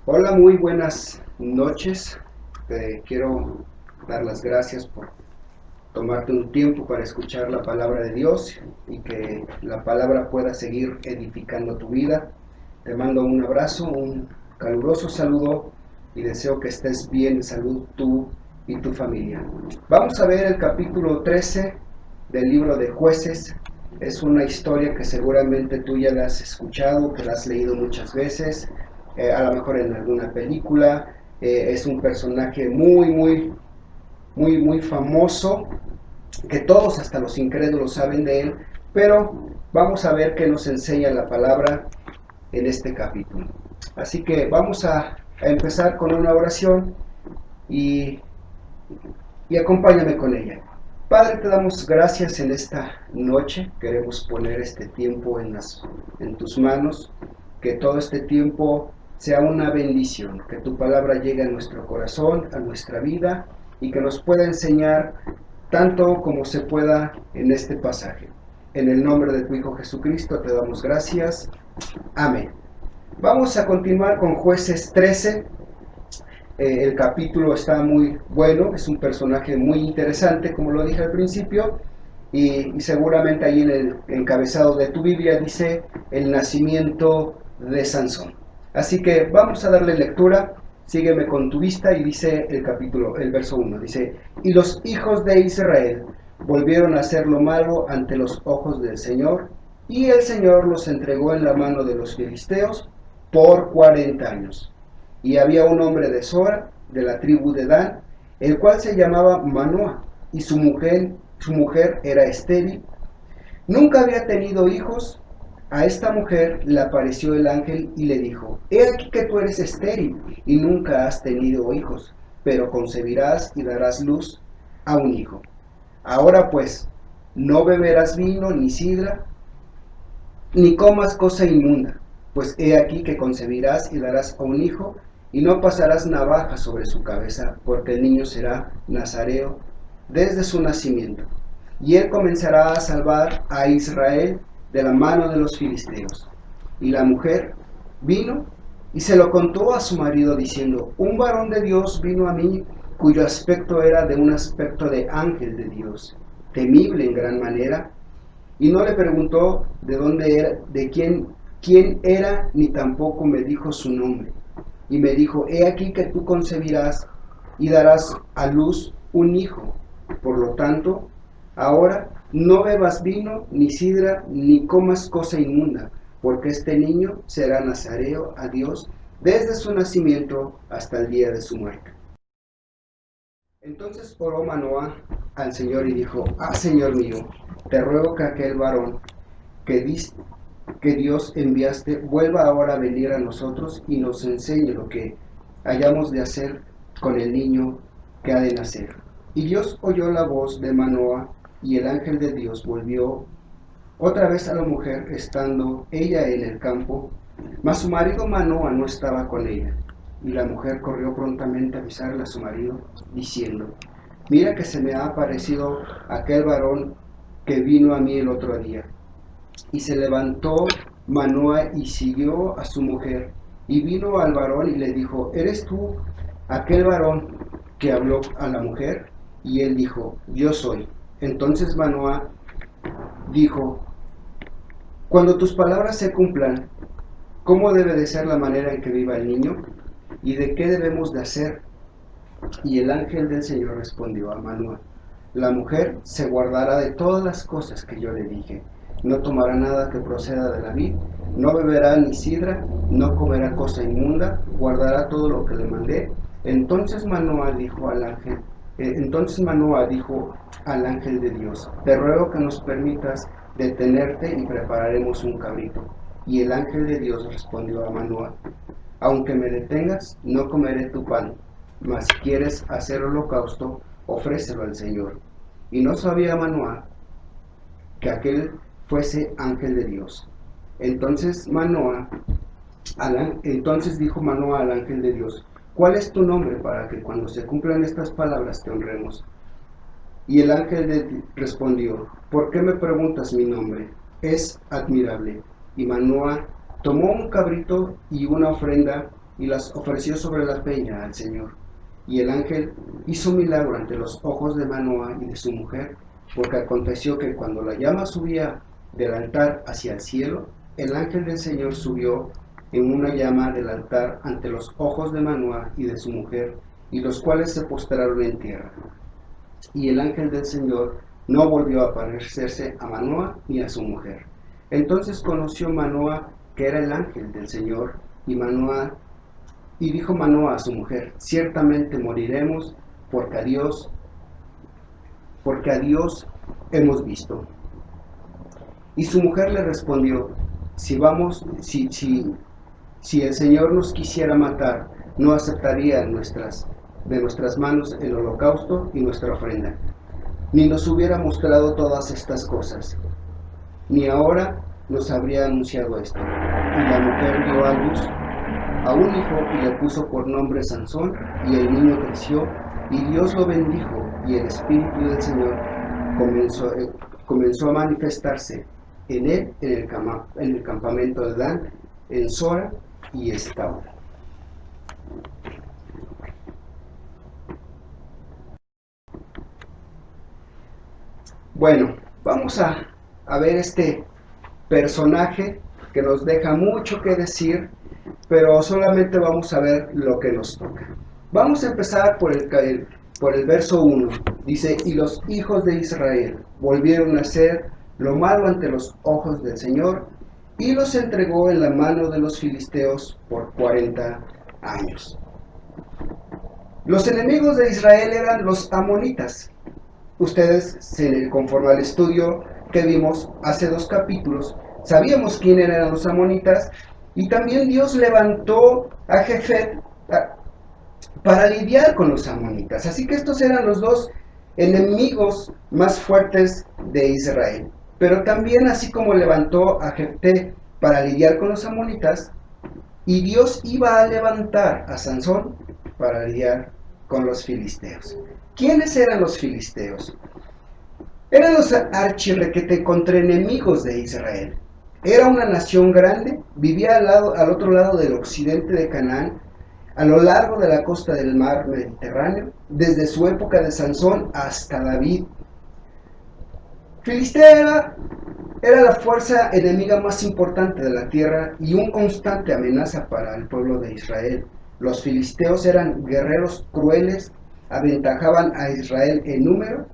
Hola, muy buenas noches. Te quiero dar las gracias por tomarte un tiempo para escuchar la palabra de Dios y que la palabra pueda seguir edificando tu vida. Te mando un abrazo, un caluroso saludo y deseo que estés bien en salud tú y tu familia. Vamos a ver el capítulo 13 del libro de Jueces. Es una historia que seguramente tú ya la has escuchado, que la has leído muchas veces, a lo mejor en alguna película. Es un personaje muy famoso, que todos, hasta los incrédulos, saben de él, pero vamos a ver qué nos enseña la palabra en este capítulo. Así que vamos a empezar con una oración y, y acompáñame con ella. Padre, te damos gracias en esta noche. Queremos poner este tiempo en tus manos. Que todo este tiempo sea una bendición. Que tu palabra llegue a nuestro corazón, a nuestra vida y que nos pueda enseñar tanto como se pueda en este pasaje. En el nombre de tu Hijo Jesucristo te damos gracias. Amén. Vamos a continuar con Jueces 13. El capítulo está muy bueno, es un personaje muy interesante, como lo dije al principio, y seguramente ahí en el encabezado de tu Biblia dice el nacimiento de Sansón. Así que vamos a darle lectura, sígueme con tu vista y dice el capítulo, el verso 1, dice, y los hijos de Israel volvieron a hacer lo malo ante los ojos del Señor, y el Señor los entregó en la mano de los filisteos por 40 años. Y había un hombre de Sora, de la tribu de Dan, el cual se llamaba Manoah, y su mujer era estéril. Nunca había tenido hijos. A esta mujer le apareció el ángel y le dijo, he aquí que tú eres estéril y nunca has tenido hijos, pero concebirás y darás luz a un hijo. Ahora pues, no beberás vino ni sidra, ni comas cosa inmunda, pues he aquí que concebirás y darás a un hijo, y no pasarás navaja sobre su cabeza, porque el niño será nazareo desde su nacimiento. Y él comenzará a salvar a Israel de la mano de los filisteos. Y la mujer vino y se lo contó a su marido diciendo, un varón de Dios vino a mí, cuyo aspecto era de un aspecto de ángel de Dios, temible en gran manera, y no le preguntó de dónde era, de quién era, ni tampoco me dijo su nombre. Y me dijo, he aquí que tú concebirás y darás a luz un hijo. Por lo tanto, ahora no bebas vino, ni sidra, ni comas cosa inmunda, porque este niño será nazareo a Dios desde su nacimiento hasta el día de su muerte. Entonces oró Manoah al Señor y dijo, Señor mío, te ruego que aquel varón que, dis, que Dios enviaste vuelva ahora a venir a nosotros y nos enseñe lo que hayamos de hacer con el niño que ha de nacer. Y Dios oyó la voz de Manoah, y el ángel de Dios volvió otra vez a la mujer, estando ella en el campo, mas su marido Manoah no estaba con ella. Y la mujer corrió prontamente a avisarle a su marido, diciendo, mira que se me ha aparecido aquel varón que vino a mí el otro día. Y se levantó Manoah y siguió a su mujer, y vino al varón y le dijo, ¿eres tú aquel varón que habló a la mujer? Y él dijo, yo soy. Entonces Manoah dijo, cuando tus palabras se cumplan, ¿cómo debe de ser la manera en que viva el niño? ¿Y de qué debemos de hacer? Y el ángel del Señor respondió a Manoah, la mujer se guardará de todas las cosas que yo le dije. No tomará nada que proceda de la vid, no beberá ni sidra, no comerá cosa inmunda, guardará todo lo que le mandé. Entonces Manoah dijo al ángel de Dios, te ruego que nos permitas detenerte y prepararemos un cabrito. Y el ángel de Dios respondió a Manoah, aunque me detengas, no comeré tu pan, mas si quieres hacer holocausto, ofrécelo al Señor. Y no sabía Manoah que aquel fuese ángel de Dios. Entonces dijo Manoah al ángel de Dios, ¿cuál es tu nombre para que cuando se cumplan estas palabras te honremos? Y el ángel respondió, ¿por qué me preguntas mi nombre? Es admirable. Y Manoah tomó un cabrito y una ofrenda y las ofreció sobre la peña al Señor. Y el ángel hizo milagro ante los ojos de Manoah y de su mujer, porque aconteció que cuando la llama subía del altar hacia el cielo, el ángel del Señor subió en una llama del altar ante los ojos de Manoah y de su mujer, y los cuales se postraron en tierra. Y el ángel del Señor no volvió a aparecerse a Manoah ni a su mujer. Entonces conoció Manoah que era el ángel del Señor, y dijo Manoah a su mujer: ciertamente moriremos, porque a Dios hemos visto. Y su mujer le respondió: si el Señor nos quisiera matar, no aceptaría de nuestras manos el holocausto y nuestra ofrenda, ni nos hubiera mostrado todas estas cosas, ni ahora nos habría anunciado esto. Y la mujer dio a luz a un hijo y le puso por nombre Sansón, y el niño creció, y Dios lo bendijo, y el Espíritu del Señor comenzó a manifestarse en él en el campamento de Dan, en Sora y Estaol. Bueno, vamos a ver este personaje que nos deja mucho que decir, pero solamente vamos a ver lo que nos toca. Vamos a empezar por el verso 1. Dice: y los hijos de Israel volvieron a hacer lo malo ante los ojos del Señor, y los entregó en la mano de los filisteos por 40 años. Los enemigos de Israel eran los amonitas. Ustedes, conforme al estudio que vimos hace 2 capítulos, sabíamos quiénes eran los amonitas, y también Dios levantó a Jefet para lidiar con los amonitas. Así que estos eran los 2 enemigos más fuertes de Israel. Pero también, así como levantó a Jefté para lidiar con los amonitas, y Dios iba a levantar a Sansón para lidiar con los filisteos. ¿Quiénes eran los filisteos? Eran los archirrequete contra enemigos de Israel. Era una nación grande, vivía al otro lado del occidente de Canaán, a lo largo de la costa del mar Mediterráneo, desde su época de Sansón hasta David. Filistea era la fuerza enemiga más importante de la tierra y una constante amenaza para el pueblo de Israel. Los filisteos eran guerreros crueles, aventajaban a Israel en número,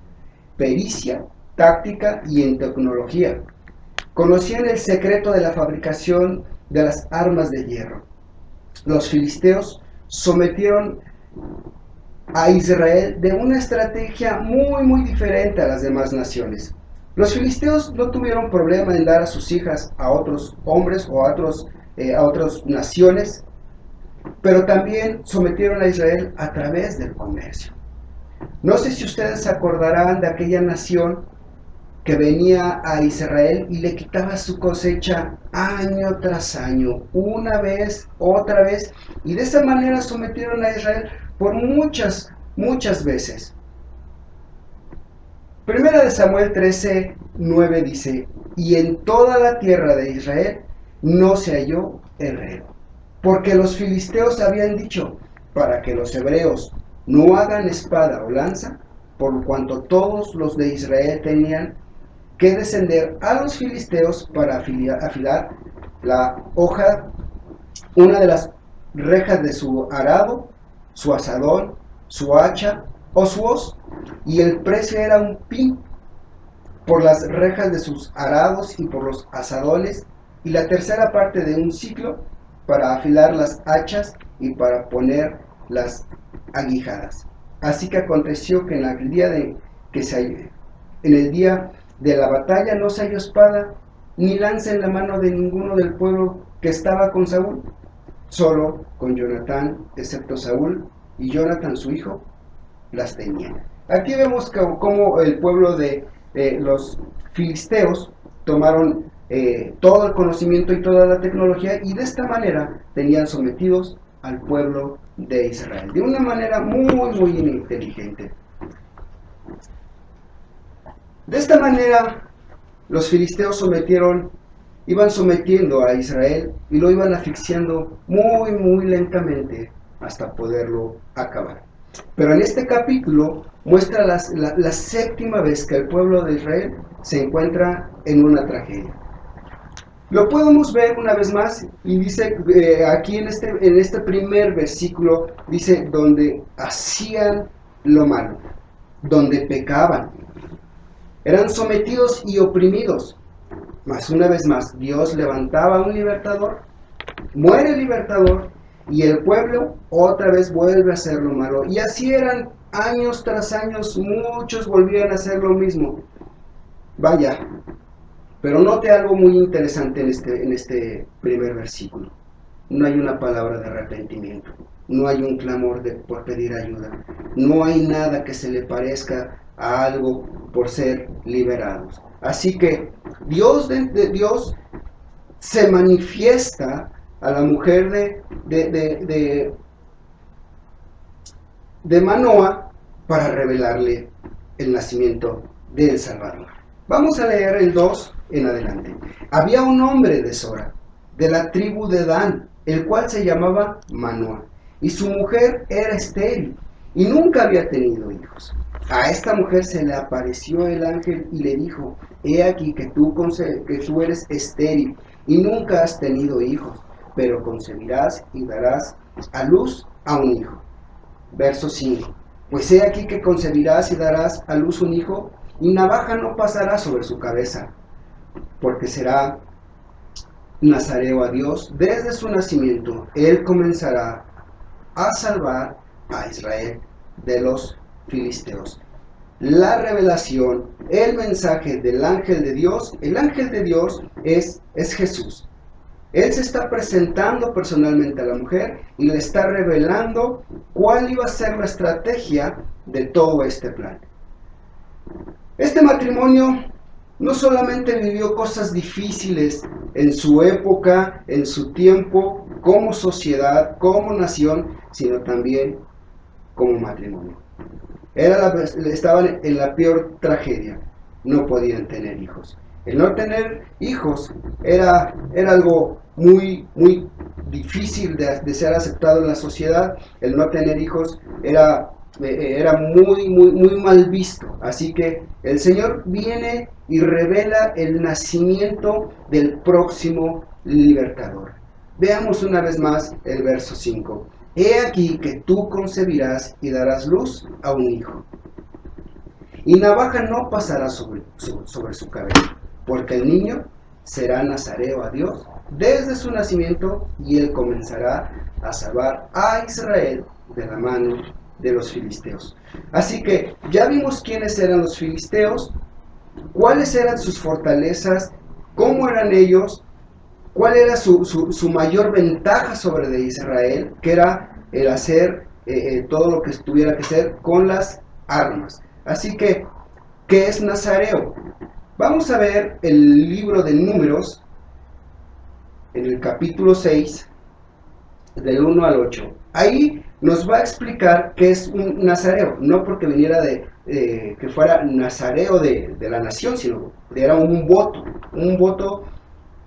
pericia, táctica y en tecnología. Conocían el secreto de la fabricación de las armas de hierro. Los filisteos sometieron a Israel de una estrategia muy diferente a las demás naciones. Los filisteos no tuvieron problema en dar a sus hijas a otros hombres o a otras naciones, pero también sometieron a Israel a través del comercio. No sé si ustedes se acordarán de aquella nación que venía a Israel y le quitaba su cosecha año tras año, una vez, otra vez, y de esa manera sometieron a Israel por muchas veces. Primera de Samuel 13:9 dice: y en toda la tierra de Israel no se halló herrero, porque los filisteos habían dicho: para que los hebreos no hagan espada o lanza, por cuanto todos los de Israel tenían que descender a los filisteos para afilar la hoja, una de las rejas de su arado, su asadón, su hacha o su hoz, y el precio era un pin por las rejas de sus arados y por los asadones, y la tercera parte de un ciclo para afilar las hachas y para poner las aguijadas. Así que aconteció que en el día de la batalla no se halló espada ni lanza en la mano de ninguno del pueblo que estaba con Saúl, solo con Jonatán, excepto Saúl y Jonatán su hijo, las tenía. Aquí vemos cómo el pueblo de los filisteos tomaron todo el conocimiento y toda la tecnología, y de esta manera tenían sometidos al pueblo de Israel, de una manera muy inteligente. De esta manera los filisteos sometieron iban sometiendo a Israel y lo iban asfixiando muy, muy lentamente hasta poderlo acabar. Pero en este capítulo muestra la séptima vez que el pueblo de Israel se encuentra en una tragedia. Lo podemos ver una vez más y dice aquí en este primer versículo, dice donde hacían lo malo, donde pecaban, eran sometidos y oprimidos. Mas una vez más, Dios levantaba a un libertador, muere el libertador y el pueblo otra vez vuelve a hacer lo malo. Y así eran años tras años, muchos volvían a hacer lo mismo. Vaya, pero note algo muy interesante en este primer versículo. No hay una palabra de arrepentimiento, no hay un clamor por pedir ayuda, no hay nada que se le parezca a algo por ser liberados. Así que Dios se manifiesta a la mujer de Manoa para revelarle el nacimiento del Salvador. Vamos a leer el 2 en adelante. Había un hombre de Sora, de la tribu de Dan, el cual se llamaba Manoa, y su mujer era estéril, y nunca había tenido hijos. A esta mujer se le apareció el ángel y le dijo, he aquí que tú eres estéril, y nunca has tenido hijos, pero concebirás y darás a luz a un hijo. Verso 5. Pues he aquí que concebirás y darás a luz un hijo, y navaja no pasará sobre su cabeza, porque será nazareo a Dios desde su nacimiento. Él comenzará a salvar a Israel de los filisteos. La revelación, el mensaje del ángel de Dios, el ángel de Dios es Jesús. Él se está presentando personalmente a la mujer y le está revelando cuál iba a ser la estrategia de todo este plan. Este matrimonio no solamente vivió cosas difíciles en su época, en su tiempo, como sociedad, como nación, sino también como matrimonio. Estaban en la peor tragedia, no podían tener hijos. El no tener hijos era algo muy, muy difícil de ser aceptado en la sociedad. El no tener hijos era muy, muy, muy mal visto. Así que el Señor viene y revela el nacimiento del próximo libertador. Veamos una vez más el verso 5. He aquí que tú concebirás y darás luz a un hijo, y navaja no pasará sobre su cabeza, porque el niño será nazareo a Dios desde su nacimiento, y él comenzará a salvar a Israel de la mano de los filisteos. Así que ya vimos quiénes eran los filisteos, cuáles eran sus fortalezas, cómo eran ellos, cuál era su mayor ventaja sobre de Israel, que era el hacer todo lo que tuviera que hacer con las armas. Así que, ¿qué es nazareo? Vamos a ver el libro de Números, en el capítulo 6, del 1 al 8. Ahí nos va a explicar qué es un nazareo, no porque viniera que fuera nazareo de la nación, sino que era un voto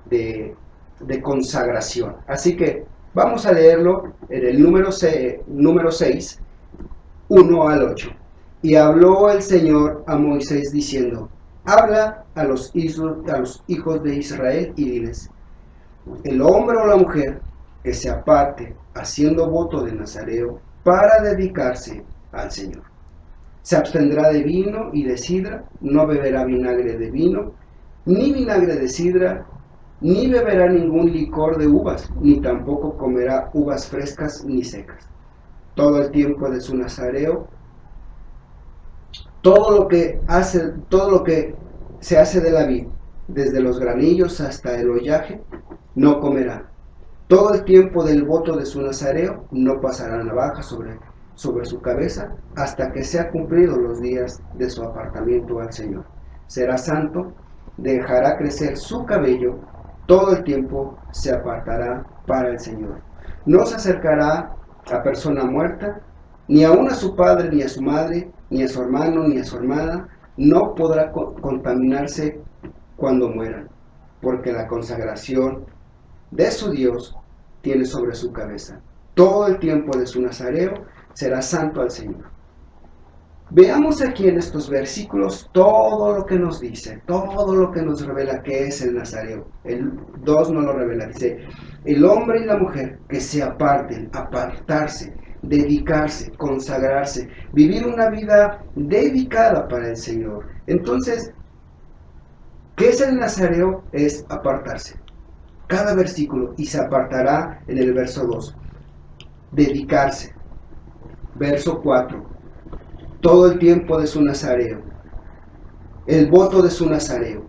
de consagración. Así que vamos a leerlo en el número 6, 1 al 8. Y habló el Señor a Moisés diciendo, habla a los hijos de Israel y diles, el hombre o la mujer que se aparte haciendo voto de nazareo para dedicarse al Señor. Se abstendrá de vino y de sidra, no beberá vinagre de vino, ni vinagre de sidra, ni beberá ningún licor de uvas, ni tampoco comerá uvas frescas ni secas. Todo el tiempo de su nazareo, todo lo que se hace de la vid, desde los granillos hasta el hollaje, no comerá. Todo el tiempo del voto de su nazareo, no pasará navaja sobre su cabeza, hasta que sea cumplido los días de su apartamiento al Señor. Será santo, dejará crecer su cabello, todo el tiempo se apartará para el Señor. No se acercará a persona muerta, ni aun a su padre, ni a su madre, ni a su hermano, ni a su hermana, no podrá contaminarse cuando mueran. porque la consagración de su Dios tiene sobre su cabeza. Todo el tiempo de su nazareo será santo al Señor. Veamos aquí en estos versículos todo lo que nos dice, todo lo que nos revela que es el nazareo. El 2 no lo revela, dice, el hombre y la mujer que se aparten, apartarse, dedicarse, consagrarse, vivir una vida dedicada para el Señor. Entonces, ¿qué es el nazareo? Es apartarse. Cada versículo, y se apartará en el verso 2. Dedicarse. Verso 4. Todo el tiempo de su nazareo. El voto de su nazareo.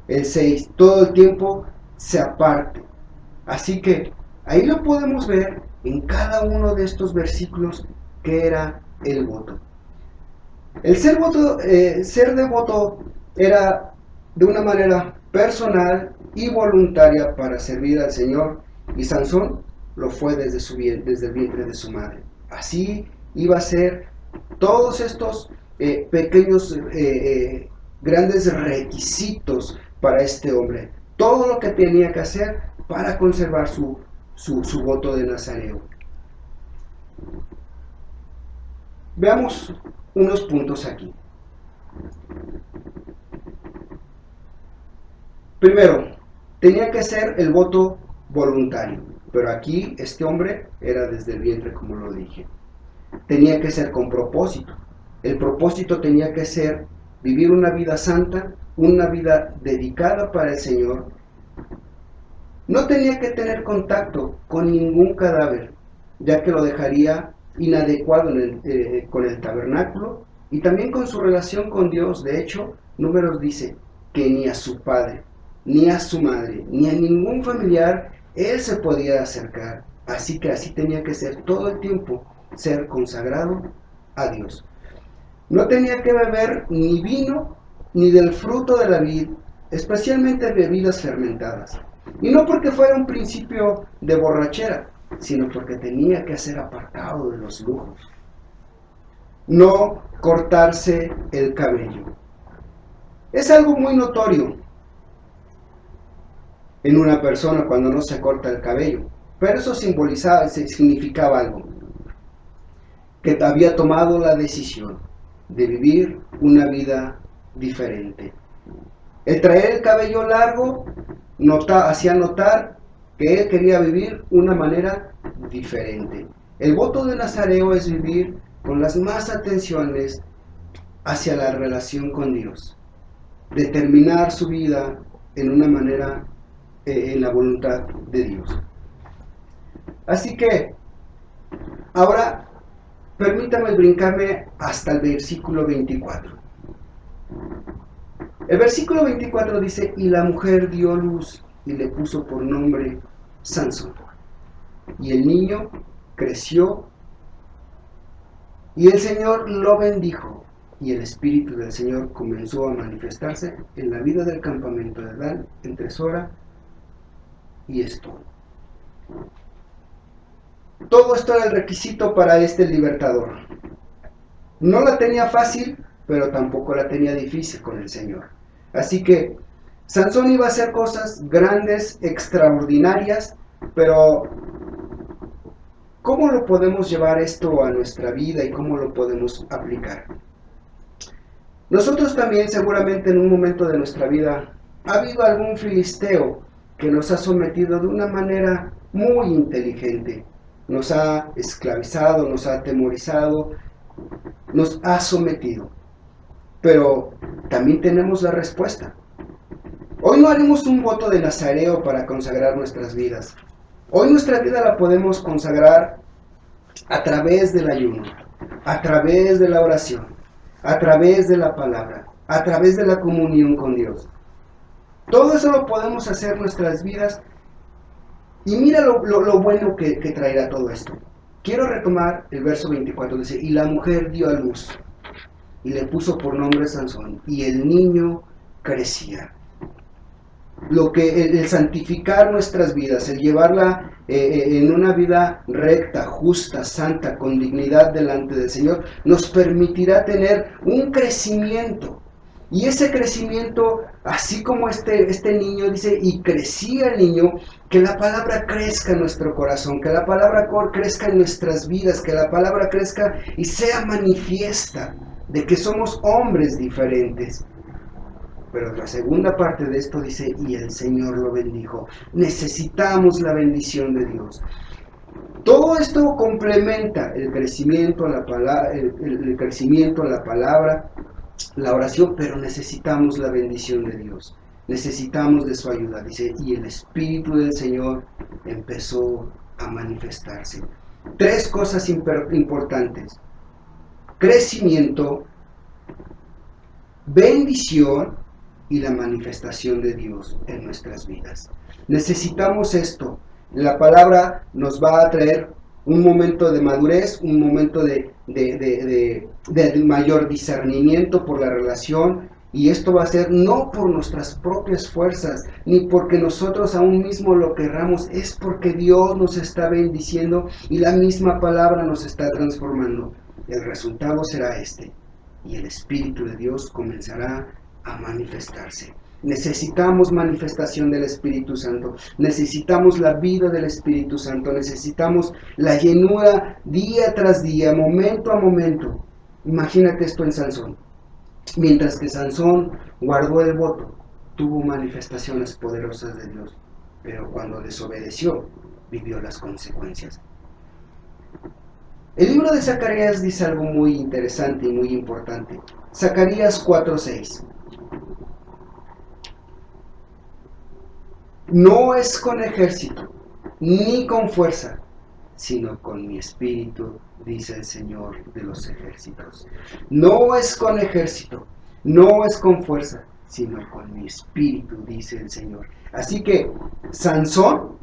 El 6. Todo el tiempo se aparte. Así que ahí lo podemos ver en cada uno de estos versículos que era el voto. El ser devoto era de una manera personal y voluntaria para servir al Señor, y Sansón lo fue desde el vientre de su madre. Así iba a ser todos estos pequeños, grandes requisitos para este hombre. Todo lo que tenía que hacer para conservar su voto de nazareo. Veamos unos puntos aquí. Primero, tenía que ser el voto voluntario, pero aquí este hombre era desde el vientre, como lo dije. Tenía que ser con propósito. El propósito tenía que ser vivir una vida santa, una vida dedicada para el Señor. No tenía que tener contacto con ningún cadáver, ya que lo dejaría inadecuado con el tabernáculo y también con su relación con Dios. De hecho, Números dice que ni a su padre, ni a su madre, ni a ningún familiar él se podía acercar. Así que así tenía que ser todo el tiempo, ser consagrado a Dios. No tenía que beber ni vino ni del fruto de la vid, especialmente bebidas fermentadas. Y no porque fuera un principio de borrachera, sino porque tenía que ser apartado de los lujos. No cortarse el cabello. Es algo muy notorio en una persona cuando no se corta el cabello, pero eso significaba algo, que había tomado la decisión de vivir una vida diferente. El traer el cabello largo hacía notar que él quería vivir una manera diferente. El voto de nazareo es vivir con las más atenciones hacia la relación con Dios, determinar su vida en una manera en la voluntad de Dios. Así que ahora permítame brincarme hasta el versículo 24. El versículo 24 dice, y la mujer dio luz y le puso por nombre Sansón. Y el niño creció y el Señor lo bendijo. Y el Espíritu del Señor comenzó a manifestarse en la vida del campamento de Dan entre Sora y Estón. Todo esto era el requisito para este libertador. No la tenía fácil, pero tampoco la tenía difícil con el Señor. Así que Sansón iba a hacer cosas grandes, extraordinarias, pero ¿cómo lo podemos llevar esto a nuestra vida y cómo lo podemos aplicar? Nosotros también seguramente en un momento de nuestra vida ha habido algún filisteo que nos ha sometido de una manera muy inteligente. Nos ha esclavizado, nos ha atemorizado, nos ha sometido. Pero también tenemos la respuesta. Hoy no haremos un voto de nazareo para consagrar nuestras vidas. Hoy nuestra vida la podemos consagrar a través del ayuno, a través de la oración, a través de la palabra, a través de la comunión con Dios. Todo eso lo podemos hacer en nuestras vidas. Y mira lo bueno que traerá todo esto. Quiero retomar el verso 24. Dice, y la mujer dio a luz y le puso por nombre Sansón, y el niño crecía. El santificar nuestras vidas, el llevarla en una vida recta, justa, santa, con dignidad delante del Señor, nos permitirá tener un crecimiento. Y ese crecimiento, así como este niño dice, y crecía el niño, que la palabra crezca en nuestro corazón, que la palabra crezca en nuestras vidas, que la palabra crezca y sea manifiesta de que somos hombres diferentes. Pero la segunda parte de esto dice, y el Señor lo bendijo. Necesitamos la bendición de Dios. Todo esto complementa el crecimiento a la palabra, el crecimiento a la palabra, la oración, pero necesitamos la bendición de Dios. Necesitamos de su ayuda. Dice, y el Espíritu del Señor empezó a manifestarse. Tres cosas importantes: crecimiento, bendición y la manifestación de Dios en nuestras vidas. Necesitamos esto. La palabra nos va a traer un momento de madurez, un momento de mayor discernimiento por la relación, y esto va a ser no por nuestras propias fuerzas, ni porque nosotros aún mismo lo querramos, es porque Dios nos está bendiciendo y la misma palabra nos está transformando. El resultado será este, y el Espíritu de Dios comenzará a manifestarse. Necesitamos manifestación del Espíritu Santo, necesitamos la vida del Espíritu Santo, necesitamos la llenura día tras día, momento a momento. Imagínate esto en Sansón. Mientras que Sansón guardó el voto, tuvo manifestaciones poderosas de Dios, pero cuando desobedeció, vivió las consecuencias. El libro de Zacarías dice algo muy interesante y muy importante. Zacarías 4:6. No es con ejército, ni con fuerza, sino con mi espíritu, dice el Señor de los ejércitos. No es con ejército, no es con fuerza, sino con mi espíritu, dice el Señor. Así que Sansón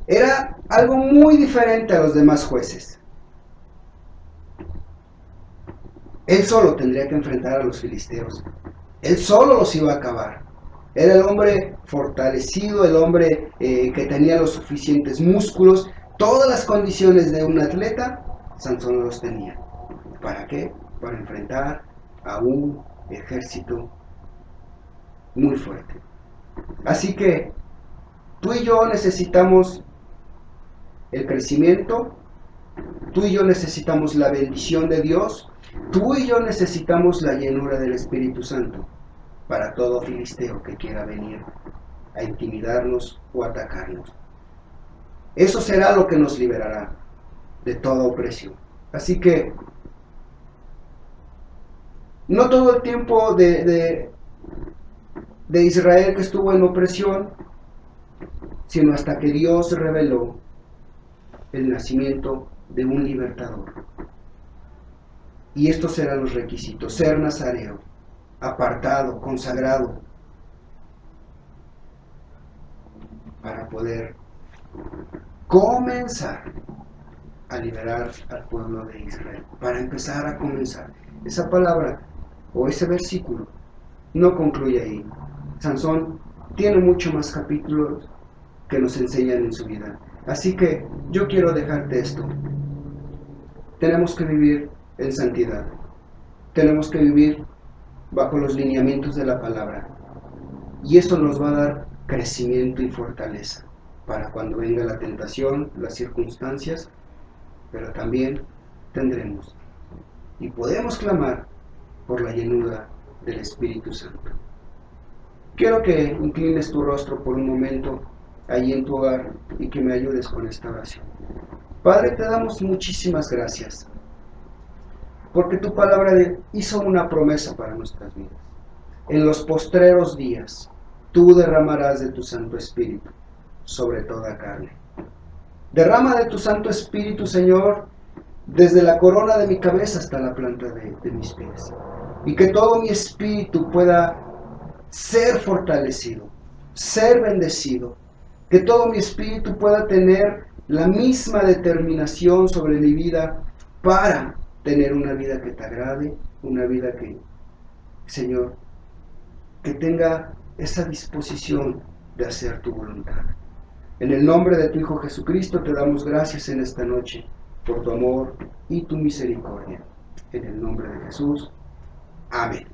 era algo muy diferente a los demás jueces. Él solo tendría que enfrentar a los filisteos. Él solo los iba a acabar. Era el hombre fortalecido, el hombre que tenía los suficientes músculos, todas las condiciones de un atleta. Sansón los tenía. ¿Para qué? Para enfrentar a un ejército muy fuerte. Así que tú y yo necesitamos el crecimiento, tú y yo necesitamos la bendición de Dios, tú y yo necesitamos la llenura del Espíritu Santo para todo filisteo que quiera venir a intimidarnos o atacarnos. Eso será lo que nos liberará de toda opresión. Así que no todo el tiempo de Israel que estuvo en opresión, sino hasta que Dios reveló el nacimiento de un libertador. Y estos serán los requisitos: ser nazareo, apartado, consagrado, para poder comenzar a liberar al pueblo de Israel. Para empezar a comenzar. Esa palabra o ese versículo no concluye ahí. Sansón tiene mucho más capítulos que nos enseñan en su vida. Así que yo quiero dejarte esto. Tenemos que vivir en santidad. Tenemos que vivir bajo los lineamientos de la palabra. Y esto nos va a dar crecimiento y fortaleza para cuando venga la tentación, las circunstancias, pero también tendremos y podemos clamar por la llenura del Espíritu Santo. Quiero que inclines tu rostro por un momento allí en tu hogar y que me ayudes con esta oración. Padre, te damos muchísimas gracias porque tu palabra hizo una promesa para nuestras vidas. En los postreros días, tú derramarás de tu Santo Espíritu sobre toda carne. Derrama de tu Santo Espíritu, Señor, desde la corona de mi cabeza hasta la planta de mis pies. Y que todo mi espíritu pueda ser fortalecido, ser bendecido. Que todo mi espíritu pueda tener la misma determinación sobre mi vida para tener una vida que te agrade, una vida que, Señor, que tenga esa disposición de hacer tu voluntad. En el nombre de tu Hijo Jesucristo te damos gracias en esta noche por tu amor y tu misericordia. En el nombre de Jesús. Amén.